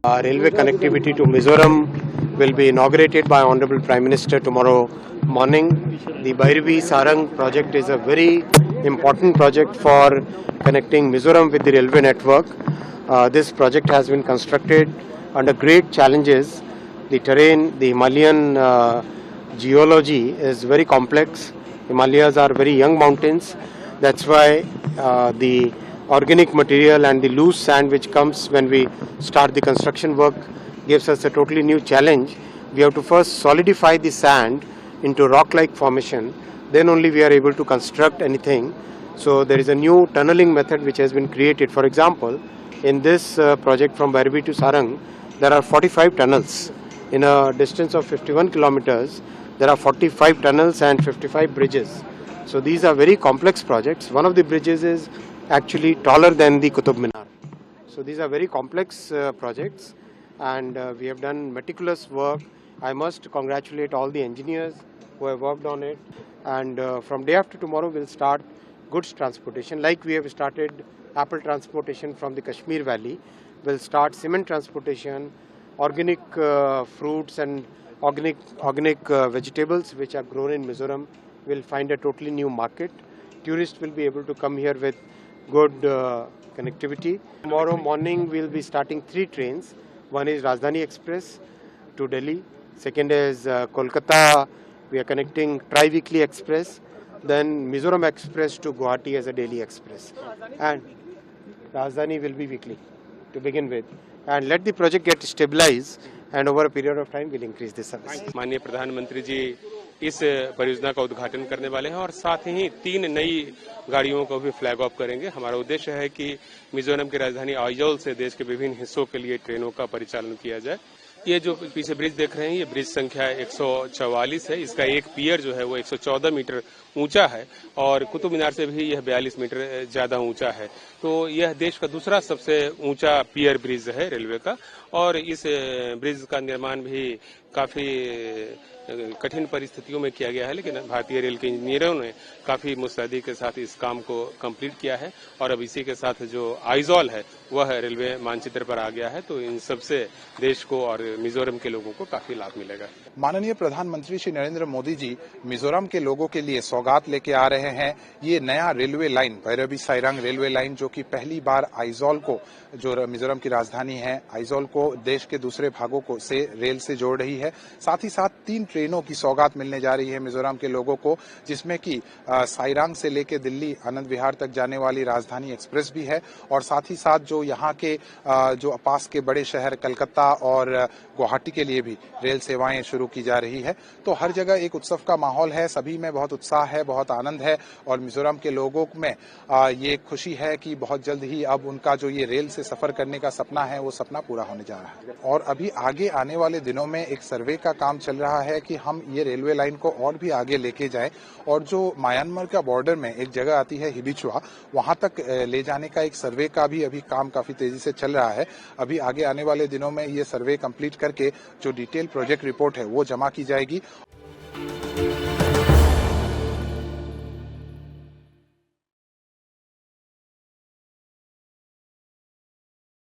Railway connectivity to Mizoram will be inaugurated by Honorable Prime Minister tomorrow morning. The Bhairavi Sarang project is a very important project for connecting Mizoram with the railway network. This project has been constructed under great challenges. The terrain, the Himalayan geology is very complex. Himalayas are very young mountains. That's why the organic material and the loose sand which comes when we start the construction work gives us a totally new challenge. We have to first solidify the sand into rock-like formation, then only we are able to construct anything. So there is a new tunneling method which has been created. For example, in this project from Bhairavi to Sarang, there are 45 tunnels. In a distance of 51 kilometers, there are 45 tunnels and 55 bridges. So these are very complex projects. One of the bridges is actually taller than the Qutub Minar. So these are very complex projects, and we have done meticulous work. I must congratulate all the engineers who have worked on it, and from day after tomorrow we'll start goods transportation. Like we have started apple transportation from the Kashmir Valley, we'll start cement transportation, organic fruits and organic vegetables which are grown in Mizoram will find a totally new market. Tourists will be able to come here with good connectivity. Tomorrow morning we'll be starting 3 trains. One is Rajdhani Express to Delhi. Second is Kolkata. We are connecting Tri-Weekly Express. Then Mizoram Express to Guwahati as a daily express. And Rajdhani will be weekly to begin with. And let the project get stabilized, and over a period of time we'll increase the service. माननीय प्रधानमंत्री जी इस परियोजना का उद्घाटन करने वाले हैं और साथ ही 3 नई गाड़ियों को भी फ्लैग ऑफ करेंगे। हमारा उद्देश्य है कि मिजोरम की राजधानी आइजोल से देश के विभिन्न हिस्सों के लिए ट्रेनों का परिचालन किया जाए। ये जो पीछे ब्रिज देख रहे हैं, ये ब्रिज संख्या 144 है। इसका एक पियर जो है वो 114 मीटर ऊंचा है और कुतुब मीनार से भी यह 42 मीटर ज्यादा ऊंचा है। तो यह देश का दूसरा सबसे ऊंचा पियर ब्रिज है रेलवे का, और इस ब्रिज का निर्माण भी काफी कठिन परिस्थितियों में किया गया है, लेकिन भारतीय रेल के इंजीनियरों ने काफी मुस्तैदी के साथ इस काम को कंप्लीट किया है और अब इसी के साथ जो आइजोल है वह रेलवे मानचित्र पर आ गया है। तो इन सबसे देश को और मिजोरम के लोगों को काफी लाभ मिलेगा। माननीय प्रधानमंत्री श्री नरेंद्र मोदी जी मिजोरम के लोगों के लिए सौगात लेके आ रहे हैं। ये नया railway line Bhairabi Sairang railway line जो कि पहली बार आइजोल को, जो मिजोरम की राजधानी है, आइजोल को देश के दूसरे भागों को से रेल से जोड़ रही है। साथ ही साथ 3 ट्रेनों की सौगात मिलने जा रही है मिजोरम के लोगों को, जिसमें कि साइरंग से लेकर दिल्ली आनंद विहार तक जाने वाली राजधानी एक्सप्रेस भी है, और साथ ही साथ जो यहाँ के जो पास के बड़े शहर कलकत्ता और गुवाहाटी के लिए भी रेल सेवाएं शुरू की जा रही है। तो हर जगह एक उत्सव का माहौल है, सभी में बहुत उत्साह है, बहुत आनंद है, और मिजोरम के लोगों में ये खुशी है कि बहुत जल्द ही अब उनका जो ये रेल से सफर करने का सपना है वो सपना पूरा होने जा रहा है। और अभी आगे आने वाले दिनों में एक सर्वे का काम चल रहा है कि हम ये रेलवे लाइन को और भी आगे लेके जाएं, और जो म्यांमार का बॉर्डर में एक जगह आती है हिबिचुआ, वहां तक ले जाने का एक सर्वे का भी अभी काम काफी तेजी से चल रहा है। अभी आगे आने वाले दिनों में ये सर्वे कंप्लीट करके जो डिटेल प्रोजेक्ट रिपोर्ट है वो जमा की जाएगी।